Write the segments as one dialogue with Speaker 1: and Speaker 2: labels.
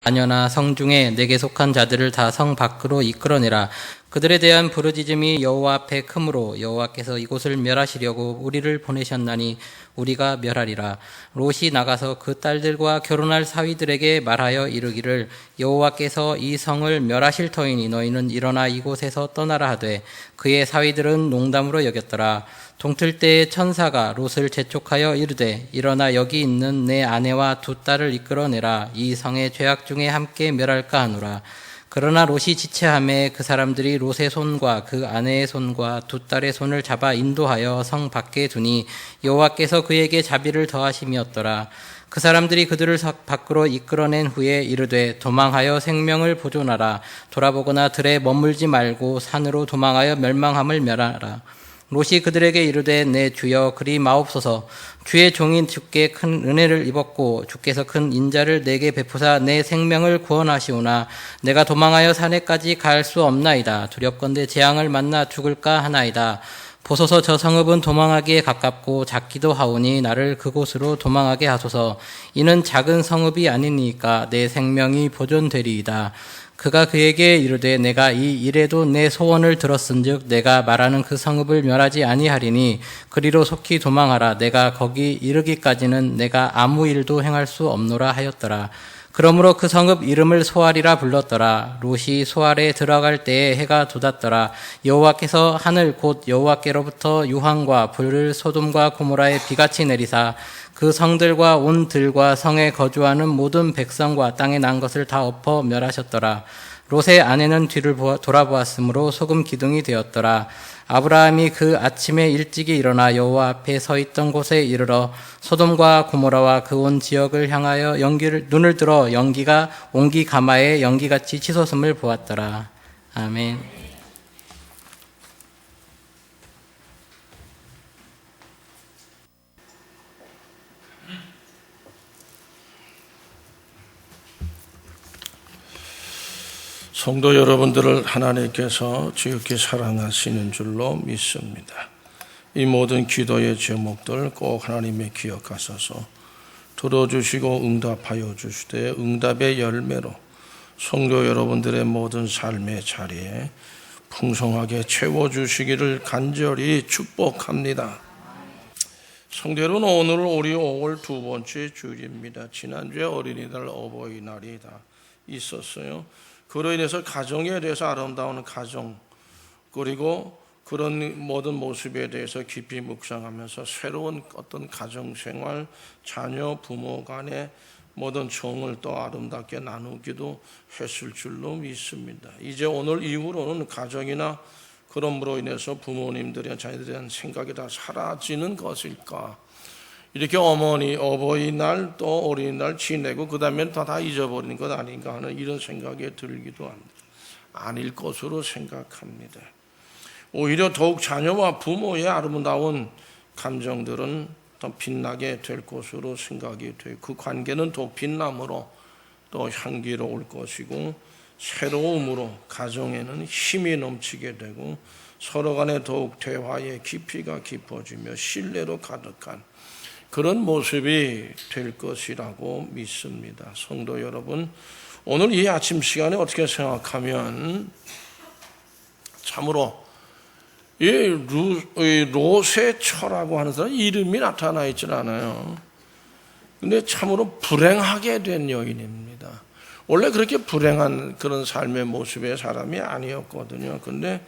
Speaker 1: 자녀나 성중에 내게 속한 자들을 다 성 밖으로 이끌어내라. 그들에 대한 부르짖음이 여호와 앞에 크므로 여호와께서 이곳을 멸하시려고 우리를 보내셨나니 우리가 멸하리라. 롯이 나가서 그 딸들과 결혼할 사위들에게 말하여 이르기를 여호와께서 이 성을 멸하실 터이니 너희는 일어나 이곳에서 떠나라 하되 그의 사위들은 농담으로 여겼더라. 동틀 때에 천사가 롯을 재촉하여 이르되 일어나 여기 있는 내 아내와 두 딸을 이끌어내라. 이 성의 죄악 중에 함께 멸할까 하노라. 그러나 롯이 지체하매 그 사람들이 롯의 손과 그 아내의 손과 두 딸의 손을 잡아 인도하여 성 밖에 두니 여호와께서 그에게 자비를 더하심이었더라. 그 사람들이 그들을 밖으로 이끌어낸 후에 이르되 도망하여 생명을 보존하라. 돌아보거나 들에 머물지 말고 산으로 도망하여 멸망함을 멸하라. 롯이 그들에게 이르되 내 주여 그리 마옵소서. 주의 종인 주께 큰 은혜를 입었고 주께서 큰 인자를 내게 베푸사 내 생명을 구원하시오나 내가 도망하여 산에까지 갈 수 없나이다. 두렵건대 재앙을 만나 죽을까 하나이다. 보소서 저 성읍은 도망하기에 가깝고 작기도 하오니 나를 그곳으로 도망하게 하소서. 이는 작은 성읍이 아니니까 내 생명이 보존되리이다. 그가 그에게 이르되 내가 이 일에도 내 소원을 들었은즉 내가 말하는 그 성읍을 멸하지 아니하리니 그리로 속히 도망하라. 내가 거기 이르기까지는 내가 아무 일도 행할 수 없노라 하였더라. 그러므로 그 성읍 이름을 소알이라 불렀더라. 롯이 소알에 들어갈 때에 해가 돋았더라. 여호와께서 하늘 곧 여호와께로부터 유황과 불을 소돔과 고모라에 비같이 내리사 그 성들과 온 들과 성에 거주하는 모든 백성과 땅에 난 것을 다 엎어 멸하셨더라. 롯의 아내는 뒤를 돌아보았으므로 소금 기둥이 되었더라. 아브라함이 그 아침에 일찍이 일어나 여호와 앞에 서 있던 곳에 이르러 소돔과 고모라와 그 온 지역을 향하여 눈을 들어 연기가 옹기 가마에 연기같이 치솟음을 보았더라. 아멘.
Speaker 2: 성도 여러분들을 하나님께서 지극히 사랑하시는 줄로 믿습니다. 이 모든 기도의 제목들 꼭 하나님의 기억하셔서 들어주시고 응답하여 주시되 응답의 열매로 성도 여러분들의 모든 삶의 자리에 풍성하게 채워주시기를 간절히 축복합니다. 성도 여러분, 오늘은 우리 5월 두 번째 주일입니다. 지난주에 어린이날 어버이날이 다 있었어요. 그로 인해서 가정에 대해서 아름다운 가정 그리고 그런 모든 모습에 대해서 깊이 묵상하면서 새로운 어떤 가정생활, 자녀, 부모 간의 모든 정을 또 아름답게 나누기도 했을 줄로 믿습니다. 이제 오늘 이후로는 가정이나 그럼으로 인해서 부모님들이나 자녀들에 대한 생각이 다 사라지는 것일까? 이렇게 어버이날 또 어린이날 지내고 그 다음에 다 잊어버리는 것 아닌가 하는 이런 생각이 들기도 합니다. 아닐 것으로 생각합니다. 오히려 더욱 자녀와 부모의 아름다운 감정들은 더 빛나게 될 것으로 생각이 되고 그 관계는 더욱 빛남으로 또 향기로울 것이고 새로움으로 가정에는 힘이 넘치게 되고 서로 간에 더욱 대화의 깊이가 깊어지며 신뢰로 가득한 그런 모습이 될 것이라고 믿습니다. 성도 여러분, 오늘 이 아침 시간에 어떻게 생각하면 참으로 이 롯의 처라고 하는 사람 이름이 나타나 있질 않아요. 근데 참으로 불행하게 된 여인입니다. 원래 그렇게 불행한 그런 삶의 모습의 사람이 아니었거든요. 근데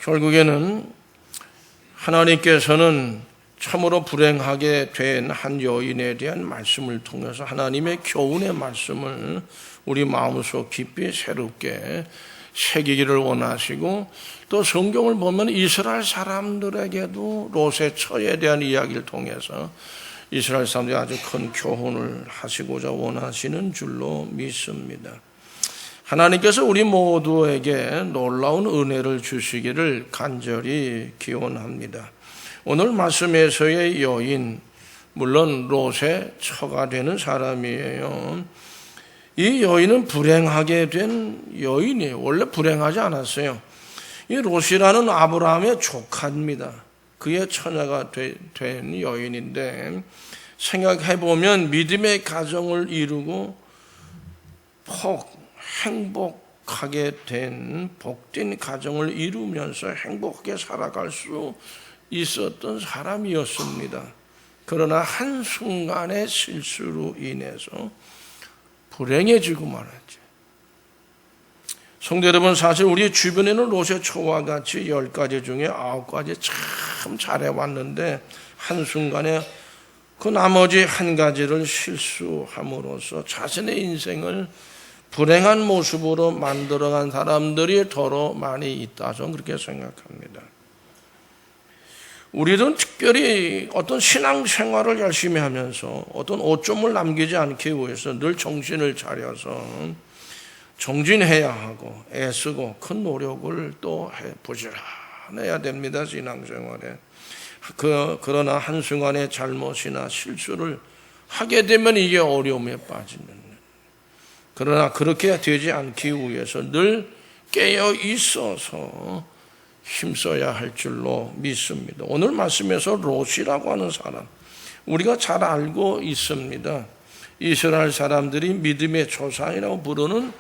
Speaker 2: 결국에는 하나님께서는 참으로 불행하게 된 한 여인에 대한 말씀을 통해서 하나님의 교훈의 말씀을 우리 마음속 깊이 새롭게 새기기를 원하시고 또 성경을 보면 이스라엘 사람들에게도 롯의 처에 대한 이야기를 통해서 이스라엘 사람들이 아주 큰 교훈을 하시고자 원하시는 줄로 믿습니다. 하나님께서 우리 모두에게 놀라운 은혜를 주시기를 간절히 기원합니다. 오늘 말씀에서의 여인, 물론 롯의 처가 되는 사람이에요. 이 여인은 불행하게 된 여인이에요. 원래 불행하지 않았어요. 이 롯이라는 아브라함의 조카입니다. 그의 처녀가 된 여인인데 생각해보면 믿음의 가정을 이루고 혹 행복하게 된 복된 가정을 이루면서 행복하게 살아갈 수 있었던 사람이었습니다. 그러나 한순간의 실수로 인해서 불행해지고 말았죠. 성도 여러분, 사실 우리 주변에는 롯의 초와 같이 10가지 중에 9가지 참 잘해왔는데 한순간에 그 나머지 한 가지를 실수함으로써 자신의 인생을 불행한 모습으로 만들어간 사람들이 더러 많이 있다. 저는 그렇게 생각합니다. 우리는 특별히 어떤 신앙생활을 열심히 하면서 어떤 오점을 남기지 않기 위해서 늘 정신을 차려서 정진해야 하고 애쓰고 큰 노력을 또 부지런해야 됩니다. 신앙생활에. 그러나 한순간의 잘못이나 실수를 하게 되면 이게 어려움에 빠지는. 그러나 그렇게 되지 않기 위해서 늘 깨어 있어서 힘써야 할 줄로 믿습니다. 오늘 말씀에서 롯이라고 하는 사람, 우리가 잘 알고 있습니다. 이스라엘 사람들이 믿음의 조상이라고 부르는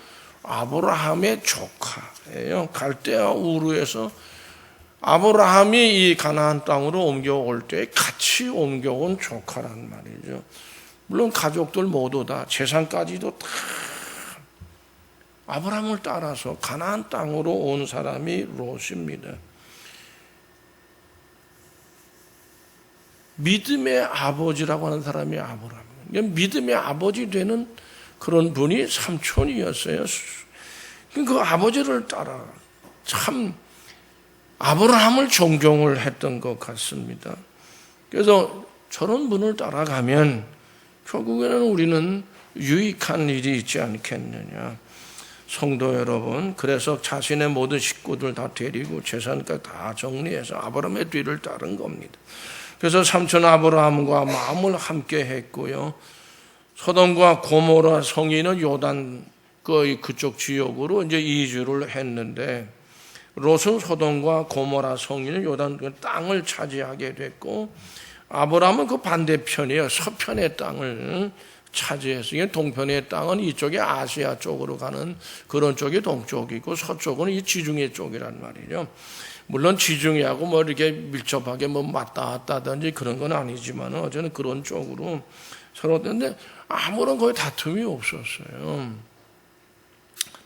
Speaker 2: 아브라함의 조카예요. 갈대아 우르에서 아브라함이 이 가나안 땅으로 옮겨올 때 같이 옮겨온 조카란 말이죠. 물론 가족들 모두 다 재산까지도 다 아브라함을 따라서 가나안 땅으로 온 사람이 롯입니다. 믿음의 아버지라고 하는 사람이 아브라함이에요. 믿음의 아버지 되는 그런 분이 삼촌이었어요. 그 아버지를 따라 참 아브라함을 존경을 했던 것 같습니다. 그래서 저런 분을 따라가면 결국에는 우리는 유익한 일이 있지 않겠느냐. 성도 여러분, 그래서 자신의 모든 식구들 다 데리고 재산까지 다 정리해서 아브라함의 뒤를 따른 겁니다. 그래서 삼촌 아브라함과 마음을 함께 했고요. 소돔과 고모라 성인은 요단 그쪽 지역으로 이제 이주를 했는데 롯은 소돔과 고모라 성인은 요단 땅을 차지하게 됐고 아브라함은 그 반대편이에요. 서편의 땅을 차지해서 동편의 땅은 이쪽에 아시아 쪽으로 가는 그런 쪽이 동쪽이고 서쪽은 이 지중해 쪽이란 말이죠. 물론 지중해하고 뭐 이렇게 밀접하게 뭐 맞다 갔다든지 그런 건 아니지만 어제는 그런 쪽으로 서로 했는데 아무런 거의 다툼이 없었어요.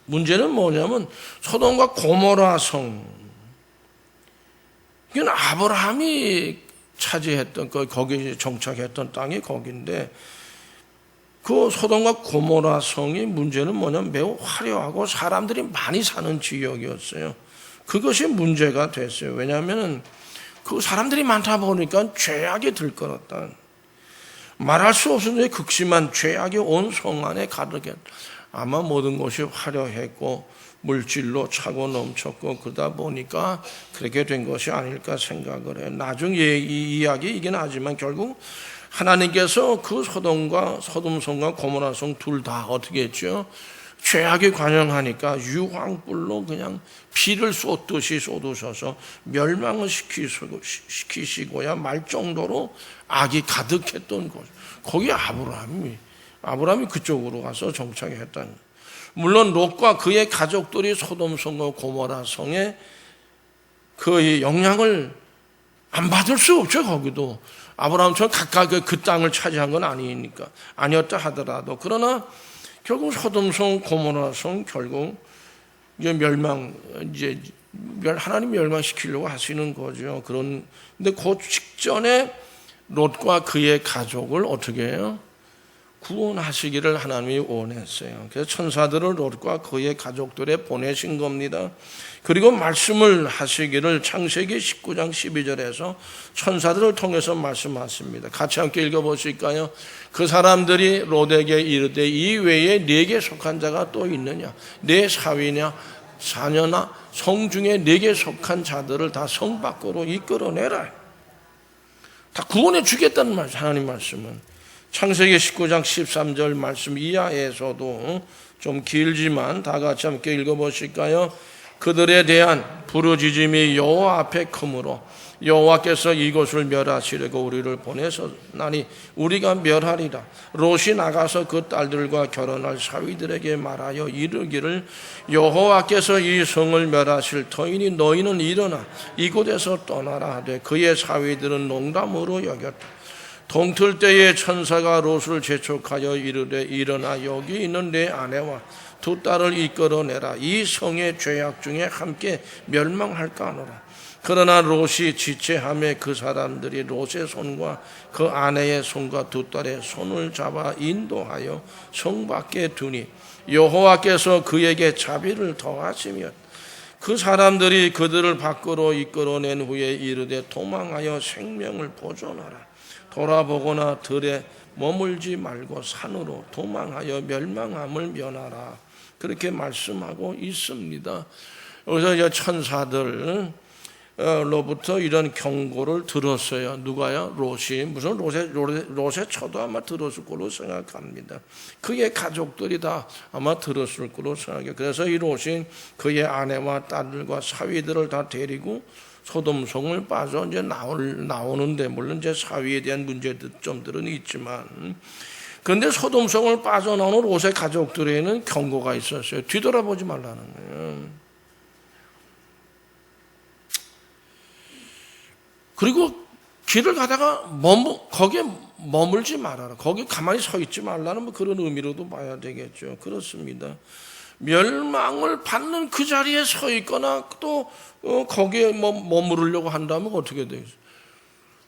Speaker 2: 문제는 뭐냐면 소돔과 고모라 성, 이건 아브라함이 차지했던 거기 정착했던 땅이 거긴데 그 소돔과 고모라 성이 문제는 뭐냐면 매우 화려하고 사람들이 많이 사는 지역이었어요. 그것이 문제가 됐어요. 왜냐하면 그 사람들이 많다 보니까 죄악이 들끓었다. 말할 수 없는 극심한 죄악이 온 성 안에 가득했다. 아마 모든 것이 화려했고 물질로 차고 넘쳤고 그러다 보니까 그렇게 된 것이 아닐까 생각을 해요. 나중에 이 이야기이긴 하지만 결국 하나님께서 그 소돔성과 고모라성 둘 다 어떻게 했죠? 죄악에 관영하니까 유황불로 그냥 피를 쏟듯이 쏟으셔서 멸망을 시키시고야 말 정도로 악이 가득했던 곳. 거기 아브라함이 그쪽으로 가서 정착했다는 거예요. 물론 롯과 그의 가족들이 소돔성과 고모라성의 그 영향을 안 받을 수 없죠. 거기도 아브라함처럼 각각 그 땅을 차지한 건 아니니까 아니었다 하더라도 그러나 결국 소돔성 고모라성 결국 이제 하나님 멸망시키려고 하시는 거죠. 근데 그 직전에 롯과 그의 가족을 어떻게 해요? 구원하시기를 하나님이 원했어요. 그래서 천사들을 롯과 그의 가족들에 보내신 겁니다. 그리고 말씀을 하시기를 창세기 19장 12절에서 천사들을 통해서 말씀하십니다. 같이 함께 읽어보실까요? 그 사람들이 롯에게 이르되 이 외에 네게 속한 자가 또 있느냐? 네 사위냐 자녀나 성 중에 네게 속한 자들을 다 성 밖으로 이끌어내라. 다 구원해 주겠다는 말, 하나님 말씀은. 창세기 19장 13절 말씀 이하에서도 좀 길지만 다 같이 함께 읽어보실까요? 그들에 대한 부르짖음이 여호와 앞에 크므로 여호와께서 이곳을 멸하시려고 우리를 보내셨나니 우리가 멸하리라. 롯이 나가서 그 딸들과 결혼할 사위들에게 말하여 이르기를 여호와께서 이 성을 멸하실 터이니 너희는 일어나 이곳에서 떠나라 하되 그의 사위들은 농담으로 여겼다. 동틀 때에 천사가 롯을 재촉하여 이르되 일어나 여기 있는 내 아내와 두 딸을 이끌어내라. 이 성의 죄악 중에 함께 멸망할까 하노라. 그러나 롯이 지체함에 그 사람들이 롯의 손과 그 아내의 손과 두 딸의 손을 잡아 인도하여 성 밖에 두니 여호와께서 그에게 자비를 더하시며 그 사람들이 그들을 밖으로 이끌어낸 후에 이르되 도망하여 생명을 보존하라. 돌아보거나 들에 머물지 말고 산으로 도망하여 멸망함을 면하라. 그렇게 말씀하고 있습니다. 여기서 이제 천사들 로부터 이런 경고를 들었어요. 누가요? 롯이. 무슨 롯의 처도 아마 들었을 걸로 생각합니다. 그의 가족들이 다 아마 들었을 걸로 생각해요. 그래서 이 롯이 그의 아내와 딸들과 사위들을 다 데리고 소돔성을 빠져 이제 나오는데, 물론 이제 사위에 대한 문제점들은 있지만, 그런데 소돔성을 빠져나오는 롯의 가족들에는 경고가 있었어요. 뒤돌아보지 말라는 거예요. 그리고 길을 가다가 거기에 머물지 말아라. 거기 가만히 서 있지 말라는 뭐 그런 의미로도 봐야 되겠죠. 그렇습니다. 멸망을 받는 그 자리에 서 있거나 또 거기에 머무르려고 한다면 어떻게 되겠어요?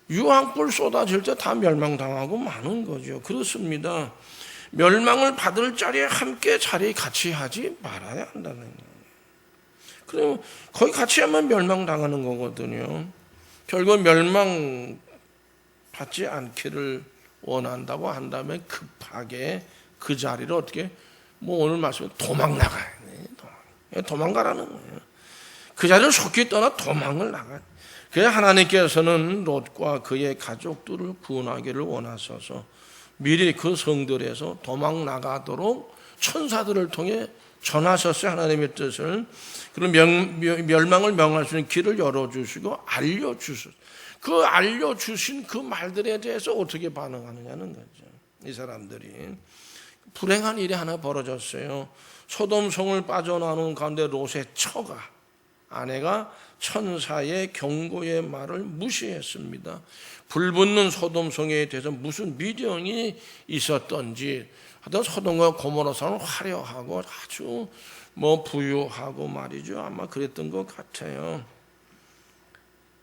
Speaker 2: 유황불 쏟아질 때 다 멸망당하고 마는 거죠. 그렇습니다. 멸망을 받을 자리에 함께 자리 같이 하지 말아야 한다는 거예요. 그럼 거기 같이 하면 멸망당하는 거거든요. 결국 멸망 받지 않기를 원한다고 한다면 급하게 그 자리를 어떻게 오늘 말씀에 도망나가야 돼. 도망가라는 거예요. 그 자리를 속히 떠나 도망을 나가야 돼. 그래서 하나님께서는 롯과 그의 가족들을 구원하기를 원하셔서 미리 그 성들에서 도망 나가도록 천사들을 통해 전하셨어요. 하나님의 뜻을. 그리고 멸망을 명할 수 있는 길을 열어주시고 알려주셨어요. 그 알려주신 그 말들에 대해서 어떻게 반응하느냐는 거죠. 이 사람들이. 불행한 일이 하나 벌어졌어요. 소돔성을 빠져나오는 가운데 롯의 처가, 아내가 천사의 경고의 말을 무시했습니다. 불붙는 소돔성에 대해서 무슨 미련이 있었던지, 하여튼 소돔과 고모라 사람은 화려하고 아주 부유하고 말이죠. 아마 그랬던 것 같아요.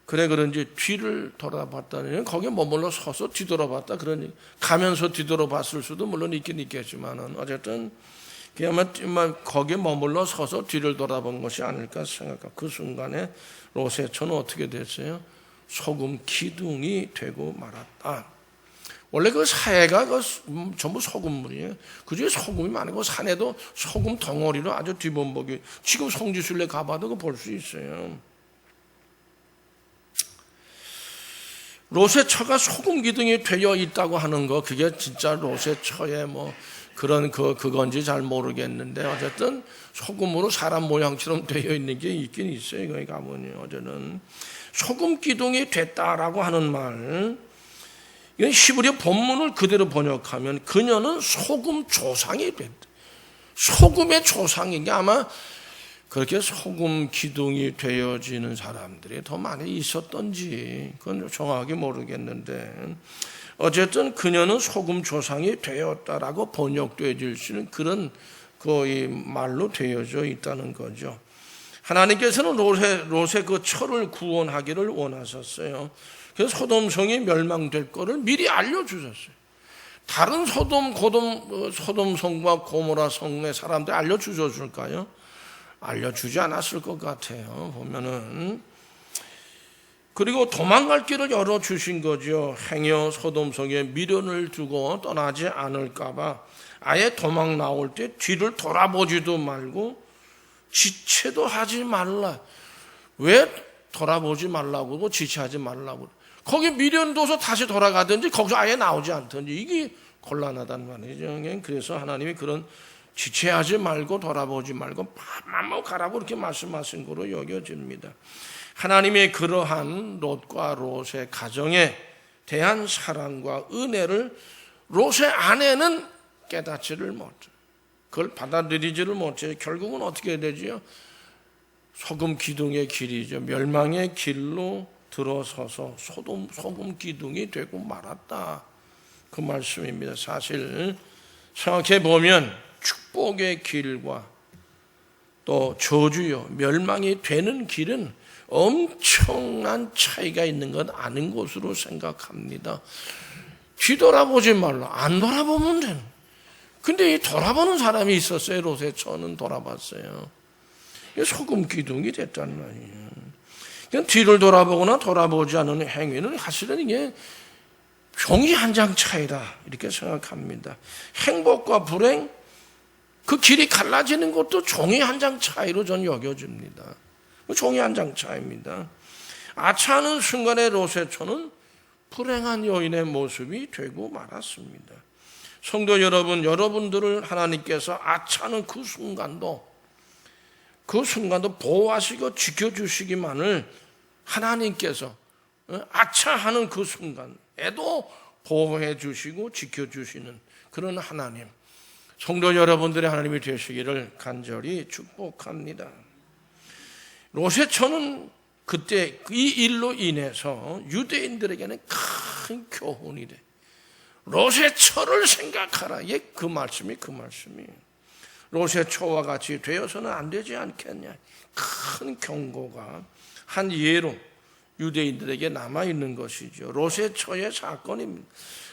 Speaker 2: 그런지 뒤를 돌아봤다니, 거기에 머물러 서서 뒤돌아봤다, 그러니 가면서 뒤돌아봤을 수도 물론 있긴 있겠지만은 어쨌든 그야말로 거기에 머물러 서서 뒤를 돌아본 것이 아닐까 생각합니다. 그 순간에 롯의 처는 어떻게 됐어요? 소금 기둥이 되고 말았다. 원래 그 사해가 전부 소금물이에요. 그 중에 소금이 많은 거, 산에도 소금 덩어리로 아주 뒤범벅이, 지금 성지순례 가봐도 그거 볼 수 있어요. 롯의 처가 소금 기둥이 되어 있다고 하는 거, 그게 진짜 롯의 처의 그건지 잘 모르겠는데, 어쨌든 소금으로 사람 모양처럼 되어 있는 게 있긴 있어요. 거기 가보니. 어제는 소금 기둥이 됐다라고 하는 말, 이건 히브리 본문을 그대로 번역하면 그녀는 소금 조상이 됐다. 소금의 조상인 게 아마 그렇게 소금 기둥이 되어지는 사람들이 더 많이 있었던지 그건 정확하게 모르겠는데, 어쨌든 그녀는 소금 조상이 되었다라고 번역되어질 수 있는 그런 거의 말로 되어져 있다는 거죠. 하나님께서는 롯의 그 처를 구원하기를 원하셨어요. 그래서 소돔성이 멸망될 거를 미리 알려주셨어요. 다른 소돔성과 고모라 성의 사람들 알려주셨을까요? 알려주지 않았을 것 같아요. 보면은. 그리고 도망갈 길을 열어주신 거죠. 행여 소돔성에 미련을 두고 떠나지 않을까봐 아예 도망 나올 때 뒤를 돌아보지도 말고 지체도 하지 말라. 왜 돌아보지 말라고 그러고 지체하지 말라고. 거기 미련 둬서 다시 돌아가든지 거기서 아예 나오지 않든지, 이게 곤란하단 말이죠. 그래서 하나님이 그런 지체하지 말고 돌아보지 말고 마음만 가라고 그렇게 말씀하신 거로 여겨집니다. 하나님의 그러한 롯과 롯의 가정에 대한 사랑과 은혜를 롯의 아내는 깨닫지를 못해. 그걸 받아들이지를 못해. 결국은 어떻게 되지요? 소금 기둥의 길이죠. 멸망의 길로 들어서서 소금 기둥이 되고 말았다. 그 말씀입니다. 사실 생각해 보면 축복의 길과 또 저주요 멸망이 되는 길은 엄청난 차이가 있는 것 아는 것으로 생각합니다. 뒤돌아보지 말라. 안 돌아보면 되는. 근데 이 돌아보는 사람이 있었어요. 롯의 처는 돌아봤어요. 소금 기둥이 됐단 말이에요. 그냥 뒤를 돌아보거나 돌아보지 않는 행위는 사실은 이게 종이 한 장 차이다 이렇게 생각합니다. 행복과 불행 그 길이 갈라지는 것도 종이 한 장 차이로 전 여겨집니다. 종이 한 장 차이입니다. 아차하는 순간에 롯의 처는 불행한 여인의 모습이 되고 말았습니다. 성도 여러분, 여러분들을 하나님께서 아차하는 그 순간도 보호하시고 지켜주시기만을 하나님께서 아차하는 그 순간에도 보호해 주시고 지켜주시는 그런 하나님, 성도 여러분들의 하나님이 되시기를 간절히 축복합니다. 롯의 처는 그때 이 일로 인해서 유대인들에게는 큰 교훈이 돼. 롯의 처를 생각하라. 그 말씀이 롯의 처와 같이 되어서는 안 되지 않겠냐. 큰 경고가 한 예로 유대인들에게 남아있는 것이죠. 롯의 처의 사건입니다.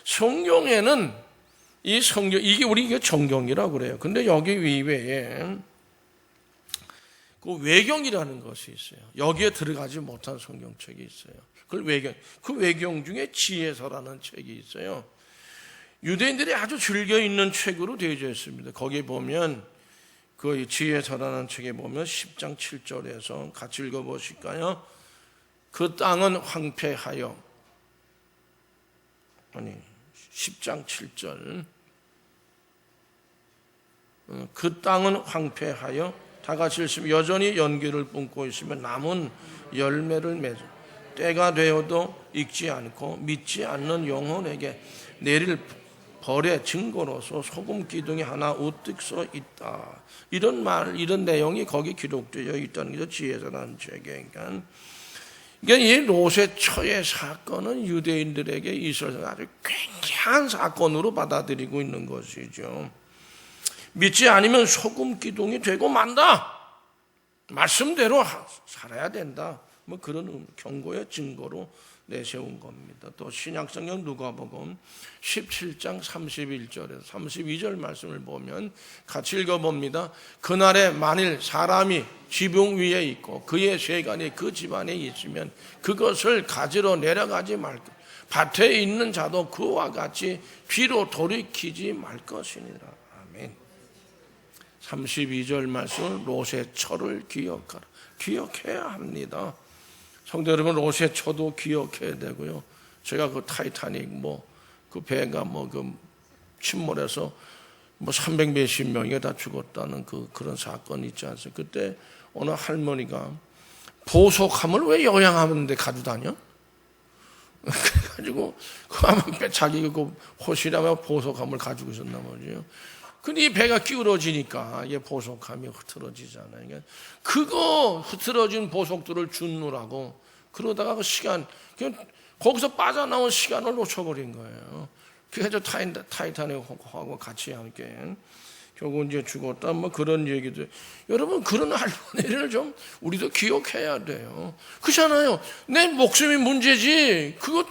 Speaker 2: 성경에는 이게 우리 정경이라고 그래요. 근데 여기 이외에 그 외경이라는 것이 있어요. 여기에 들어가지 못한 성경책이 있어요. 그 외경 중에 지혜서라는 책이 있어요. 유대인들이 아주 즐겨 읽는 책으로 되어져 있습니다. 거기에 보면 그 지혜서라는 책에 보면 10장 7절에서 같이 읽어보실까요? 그 땅은 황폐하여 10장 7절 그 땅은 황폐하여 다 같이 읽으면 여전히 연기를 뿜고 있으면 남은 열매를 맺어 때가 되어도 익지 않고 믿지 않는 영혼에게 내릴 벌의 증거로서 소금 기둥이 하나 우뚝 서 있다. 이런 내용이 거기 기록되어 있다는 게 지혜서라는 책에. 그러니까 이 롯의 처의 사건은 유대인들에게 있어서 아주 굉장한 사건으로 받아들이고 있는 것이죠. 믿지 않으면 소금 기둥이 되고 만다. 말씀대로 살아야 된다. 그런 경고의 증거로 내세운 겁니다. 또 신약성경 누가복음 17장 31절에서 32절 말씀을 보면 같이 읽어봅니다. 그날에 만일 사람이 지붕 위에 있고 그의 세간이 그 집안에 있으면 그것을 가지러 내려가지 말고 밭에 있는 자도 그와 같이 뒤로 돌이키지 말 것이니라. 아멘. 32절 말씀 롯의 처를 기억해야 합니다. 성도 여러분, 롯의 처도 기억해야 되고요. 제가 그 타이타닉 그 배가 그 침몰해서 300 몇십 명이 다 죽었다는 그런 사건이 있지 않습니까? 그때 어느 할머니가 보석함을 왜 요양하는데 가지고 다녀? 그래가지고 자기 호시라며 보석함을 가지고 있었나 보죠. 근데 이 배가 기울어지니까 이 보석함이 흐트러지잖아요. 그러니까 그거 흐트러진 보석들을 주느라고 그러다가 그 시간, 거기서 빠져나온 시간을 놓쳐버린 거예요. 그래서 타이타닉하고 같이 함께 결국 이제 죽었다. 그런 얘기도. 여러분, 그런 할머니를 좀 우리도 기억해야 돼요. 그렇잖아요. 내 목숨이 문제지. 그거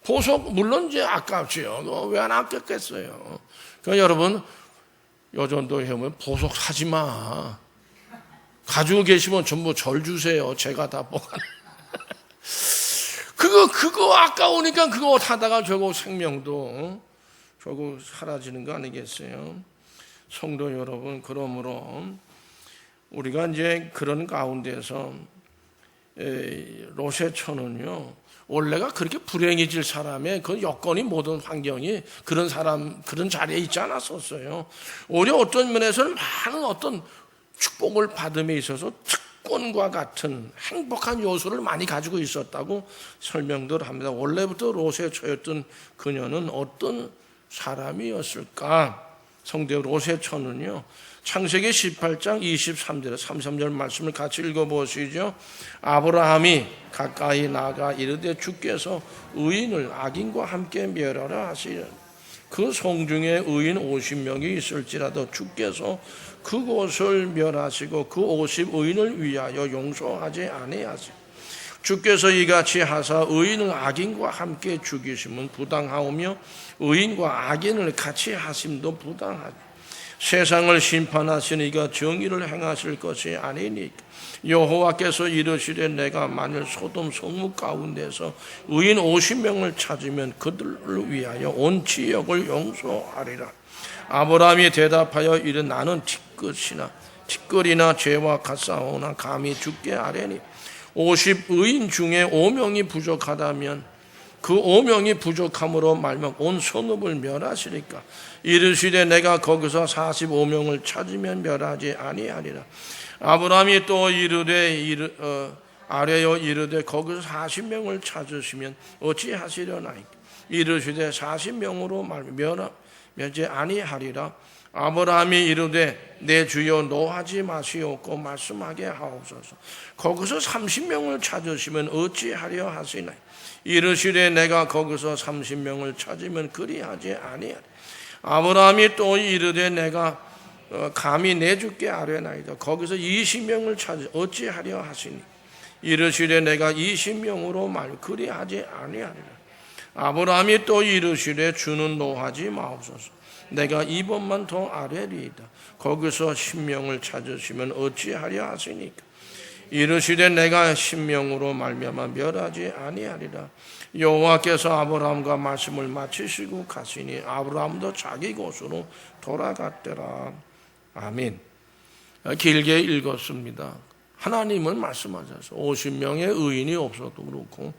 Speaker 2: 보석, 물론 이제 아깝지요. 왜 안 아꼈겠어요. 그러니까 여러분, 여전도 해보면 보석 사지 마. 가지고 계시면 전부 절 주세요. 제가 다 뽑아. 그거 아까우니까 그거 타다가 결국 생명도 결국 사라지는 거 아니겠어요? 성도 여러분, 그러므로 우리가 이제 그런 가운데서 로세처는요, 원래가 그렇게 불행해질 사람의 그 여건이, 모든 환경이 그런 자리에 있지 않았었어요. 오히려 어떤 면에서는 많은 어떤 축복을 받음에 있어서 특권과 같은 행복한 요소를 많이 가지고 있었다고 설명들 합니다. 원래부터 로세처였던 그녀는 어떤 사람이었을까? 성도 로세처는요, 창세기 18장 23절 33절 말씀을 같이 읽어보시죠. 아브라함이 가까이 나가 이르되 주께서 의인을 악인과 함께 멸하라 하시려. 그 성중에 의인 50명이 있을지라도 주께서 그곳을 멸하시고 그 50의인을 위하여 용서하지 아니하시고 주께서 이같이 하사 의인을 악인과 함께 죽이심은 부당하오며 의인과 악인을 같이 하심도 부당하다. 세상을 심판하시는 이가 정의를 행하실 것이 아니니까. 여호와께서 이르시되 내가 만일 소돔 성읍 가운데서 의인 50명을 찾으면 그들을 위하여 온 지역을 용서하리라. 아브라함이 대답하여 이르 나는 티끌이나 죄와 같사오나 감히 죽게 하려니 50의인 중에 5명이 부족하다면 그 5명이 부족함으로 말면 온 성읍을 멸하시리까. 이르시되 내가 거기서 45명을 찾으면 멸하지 아니하리라. 아브라함이 또 아뢰어 이르되 거기서 40명을 찾으시면 어찌하시려나이까. 이르시되 40명으로 멸하지 아니하리라. 아브라함이 이르되 내 주여 노하지 마시옵고 말씀하게 하옵소서. 거기서 30명을 찾으시면 어찌하려 하시나이. 이르시되 내가 거기서 30명을 찾으면 그리하지 아니하리. 아브라함이 또 이르되 내가 감히 내 주께 아뢰나이다. 거기서 20명을 찾으 어찌하려 하시니. 이르시되 내가 20명으로 그리하지 아니하리라. 아브라함이 또 이르시되 주는 노하지 마옵소서. 내가 이번만 더 아뢰리이다. 거기서 10명을 찾으시면 어찌하려 하시니까. 이르시되 내가 10명으로 말미암아 멸하지 아니하리라. 여호와께서 아브라함과 말씀을 마치시고 가시니 아브라함도 자기 곳으로 돌아갔더라. 아멘. 길게 읽었습니다. 하나님은 말씀하셔서 50명의 의인이 없어도 그렇고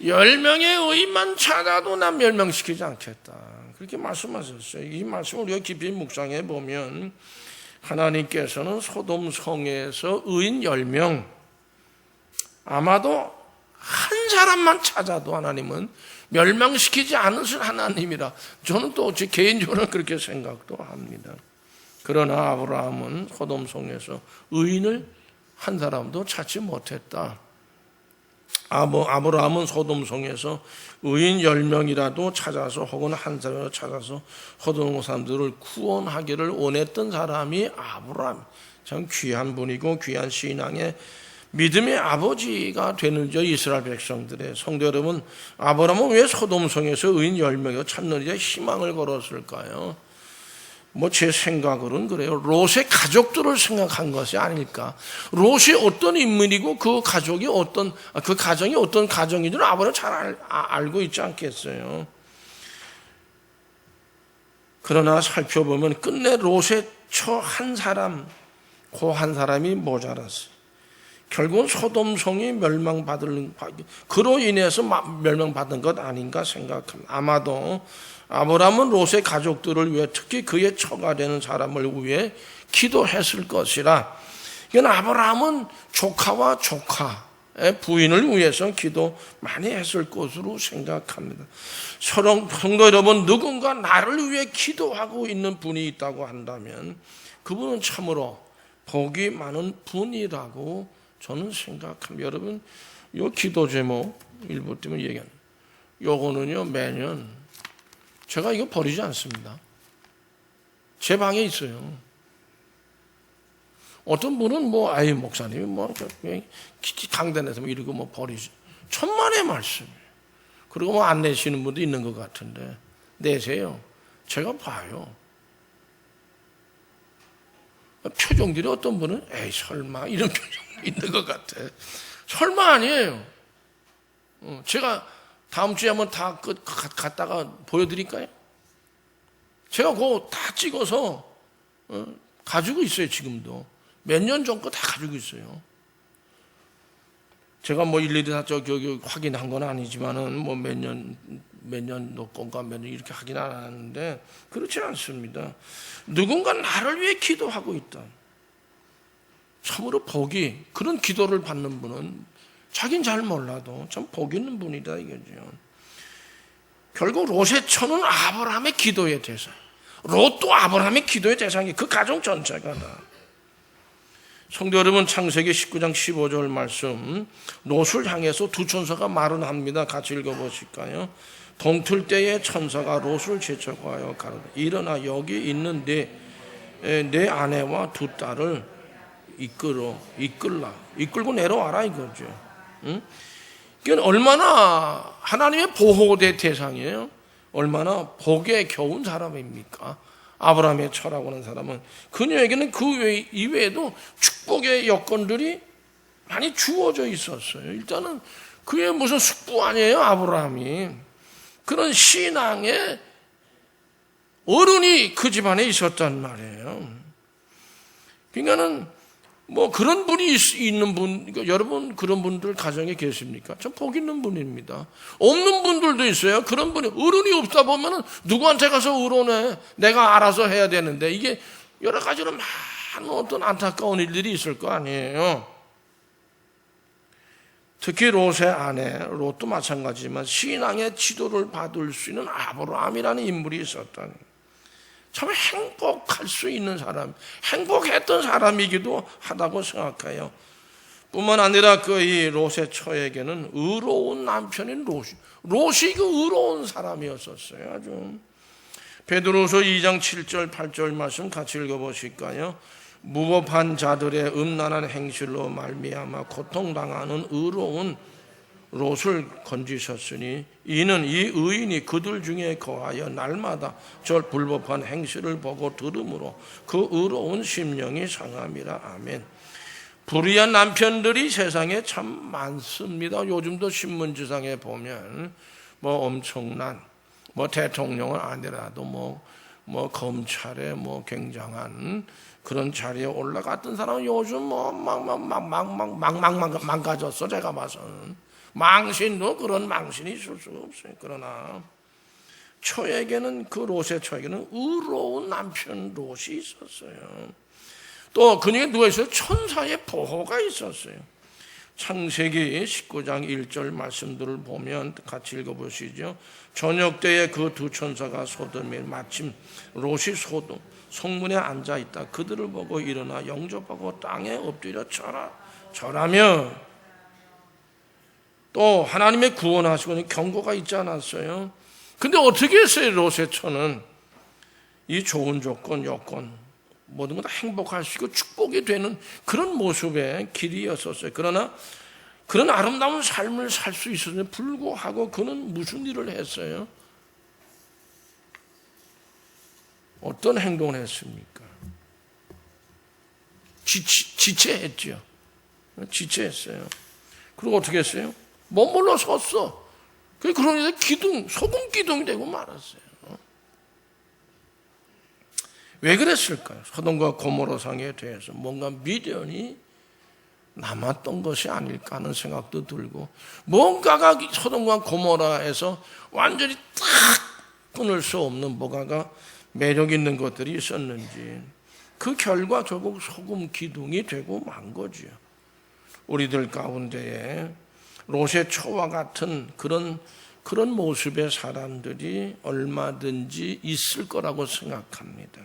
Speaker 2: 10명의 의인만 찾아도 난 멸망시키지 않겠다, 그렇게 말씀하셨어요. 이 말씀을 우리가 깊이 묵상해 보면 하나님께서는 소돔 성에서 의인 10명, 아마도 한 사람만 찾아도 하나님은 멸망시키지 않으실 하나님이라 저는 또 제 개인적으로 그렇게 생각도 합니다. 그러나 아브라함은 소돔 성에서 의인을 한 사람도 찾지 못했다. 아브라함은 소돔 성에서 의인 10명이라도 찾아서 혹은 한 사람을 찾아서 소돔 사람들을 구원하기를 원했던 사람이 아브라함. 참 귀한 분이고 귀한 신앙의 믿음의 아버지가 되는 저 이스라엘 백성들의 성도 여러분, 아브라함은 왜 소돔 성에서 의인 10명을 찾는 데 희망을 걸었을까요? 제 생각으로는 그래요. 롯의 가족들을 생각한 것이 아닐까. 롯이 어떤 인물이고 그 가정이 어떤 가정인지는 아버지는 잘 알고 있지 않겠어요. 그러나 살펴보면 끝내 롯의 한 사람이 모자랐어요. 결국은 소돔성이 그로 인해서 멸망받은 것 아닌가 생각합니다. 아마도 아브라함은 롯의 가족들을 위해, 특히 그의 처가 되는 사람을 위해 기도했을 것이라. 이건 아브라함은 조카와 조카의 부인을 위해서 기도 많이 했을 것으로 생각합니다. 성도 여러분, 누군가 나를 위해 기도하고 있는 분이 있다고 한다면 그분은 참으로 복이 많은 분이라고 저는 생각합니다. 여러분, 이 기도 제목 일부 때문에 얘기합니다. 요거는요, 매년 제가 이거 버리지 않습니다. 제 방에 있어요. 어떤 분은 목사님이 강단에서 이러고 버리지. 천만의 말씀이에요. 그리고 안 내시는 분도 있는 것 같은데 내세요. 제가 봐요. 표정들이 어떤 분은 에이 설마 이런 표정이 있는 것 같아. 설마 아니에요. 제가 다음 주에 한번 다 갖다가 보여드릴까요? 제가 그거 다 찍어서 가지고 있어요. 지금도 몇 년 전 거 다 가지고 있어요. 제가 뭐 일일이 다 저기 확인한 건 아니지만은 뭐 몇 년 노건과 몇 년 이렇게 확인 안 하는데 그렇지 않습니다. 누군가 나를 위해 기도하고 있다. 참으로 복이, 그런 기도를 받는 분은 자긴 잘 몰라도 참 복 있는 분이다 이거죠. 결국 롯의 처는 아브라함의 기도의 대상, 롯도 아브라함의 기도의 대상이 그 가정 전체가 다. 성도 여러분, 창세기 19장 15절 말씀, 롯을 향해서 두 천사가 말은 합니다. 같이 읽어보실까요? 동틀 때에 천사가 롯을 재촉하여 가로되 일어나 여기 있는 내 아내와 두 딸을 이끌고 내려와라 이거죠. 응? 이건 얼마나 하나님의 보호대 대상이에요. 얼마나 복에 겨운 사람입니까? 아브라함의 처라고 하는 사람은 그녀에게는 그 이외에도 축복의 여건들이 많이 주어져 있었어요. 일단은 그의 무슨 숙부 아니에요, 아브라함이. 그런 신앙의 어른이 그 집안에 있었단 말이에요. 그러니까는 뭐 그런 분이 있는 분, 그러니까 여러분 그런 분들 가정에 계십니까? 참 복 있는 분입니다. 없는 분들도 있어요. 그런 분이 어른이 없다 보면은 누구한테 가서 의논해. 내가 알아서 해야 되는데 이게 여러 가지로 많은 어떤 안타까운 일들이 있을 거 아니에요. 특히 롯의 아내, 롯도 마찬가지지만 신앙의 지도를 받을 수 있는 아브라함이라는 인물이 있었다니. 참 행복할 수 있는 사람, 행복했던 사람이기도 하다고 생각해요. 뿐만 아니라 이 롯의 처에게는 의로운 남편인 롯이 그 의로운 사람이었었어요. 아주. 베드로서 2장 7절 8절 말씀 같이 읽어보실까요? 무법한 자들의 음란한 행실로 말미암아 고통당하는 의로운 롯을 건지셨으니 이는 이 의인이 그들 중에 거하여 날마다 저 불법한 행실을 보고 들음으로 그 의로운 심령이 상함이라. 아멘. 불의한 남편들이 세상에 참 많습니다. 요즘도 신문지상에 보면 뭐 엄청난 대통령은 아니라도 뭐 검찰에 굉장한 그런 자리에 올라갔던 사람은 요즘 망가졌어. 제가 봐서는. 망신도 그런 망신이 있을 수가 없어요. 그러나 처에게는, 그 롯의 처에게는 의로운 남편 롯이 있었어요. 또 그녀에 누가 있어요? 천사의 보호가 있었어요. 창세기 19장 1절 말씀들을 보면 같이 읽어보시죠. 저녁 때에 그 두 천사가 소돔에 마침 롯이 소돔 성문에 앉아있다. 그들을 보고 일어나 영접하고 땅에 엎드려 절하며. 또 하나님의 구원하시고는 경고가 있지 않았어요? 근데 어떻게 했어요? 롯의 처는 이 좋은 여건 모든 것 다 행복할 수 있고 축복이 되는 그런 모습의 길이었었어요. 그러나 그런 아름다운 삶을 살 수 있었는데 불구하고 그는 무슨 일을 했어요? 어떤 행동을 했습니까? 지체했죠. 지체했어요. 그리고 어떻게 했어요? 머물러 섰어. 그러니까 소금 기둥이 되고 말았어요. 왜 그랬을까요? 소돔과 고모라 상에 대해서 뭔가 미련이 남았던 것이 아닐까 하는 생각도 들고, 뭔가가 소돔과 고모라에서 완전히 딱 끊을 수 없는 뭐가가 매력 있는 것들이 있었는지, 그 결과 결국 소금 기둥이 되고 만 거죠. 우리들 가운데에 롯의 처와 같은 그런 모습의 사람들이 얼마든지 있을 거라고 생각합니다.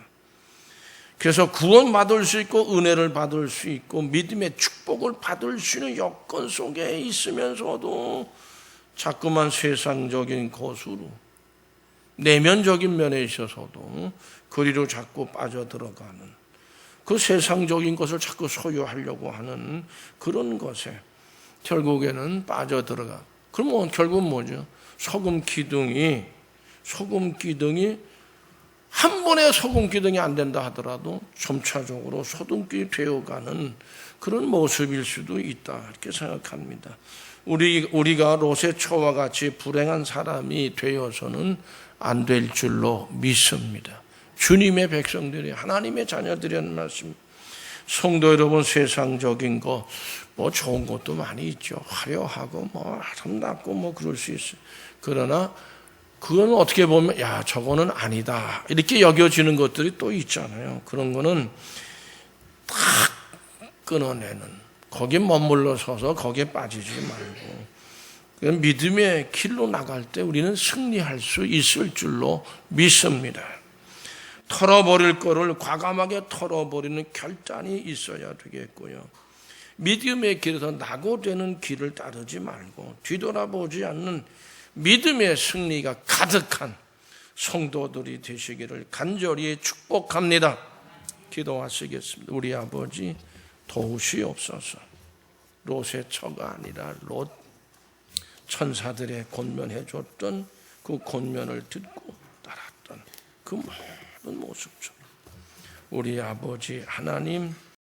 Speaker 2: 그래서 구원받을 수 있고 은혜를 받을 수 있고 믿음의 축복을 받을 수 있는 여건 속에 있으면서도 자꾸만 세상적인 것으로, 내면적인 면에 있어서도 그리로 자꾸 빠져들어가는, 그 세상적인 것을 자꾸 소유하려고 하는 그런 것에 결국에는 빠져들어가. 그러면 결국은 뭐죠? 소금 기둥이 한 번에 소금 기둥이 안 된다 하더라도 점차적으로 소금기둥이 되어가는 그런 모습일 수도 있다, 이렇게 생각합니다. 우리가 롯의 처와 같이 불행한 사람이 되어서는 안 될 줄로 믿습니다. 주님의 백성들이, 하나님의 자녀들이라는 말씀. 성도 여러분, 세상적인 거 뭐 좋은 것도 많이 있죠. 화려하고 뭐 아름답고 뭐 그럴 수 있어요. 그러나 그건 어떻게 보면 야, 저거는 아니다 이렇게 여겨지는 것들이 또 있잖아요. 그런 거는 딱 끊어내는, 거기에 머물러 서서 거기에 빠지지 말고 믿음의 길로 나갈 때 우리는 승리할 수 있을 줄로 믿습니다. 털어버릴 거를 과감하게 털어버리는 결단이 있어야 되겠고요. 믿음의 길에서 낙오되는 길을 따르지 말고 뒤돌아보지 않는 믿음의 승리가 가득한 성도들이 되시기를 간절히 축복합니다. 기도하시겠습니다. 우리 아버지 도우시옵소서. 롯의 처가 아니라 롯 천사들의 권면해 줬던 그 권면을 듣고 따랐던 그 모든 모습처럼 우리 아버지 하나님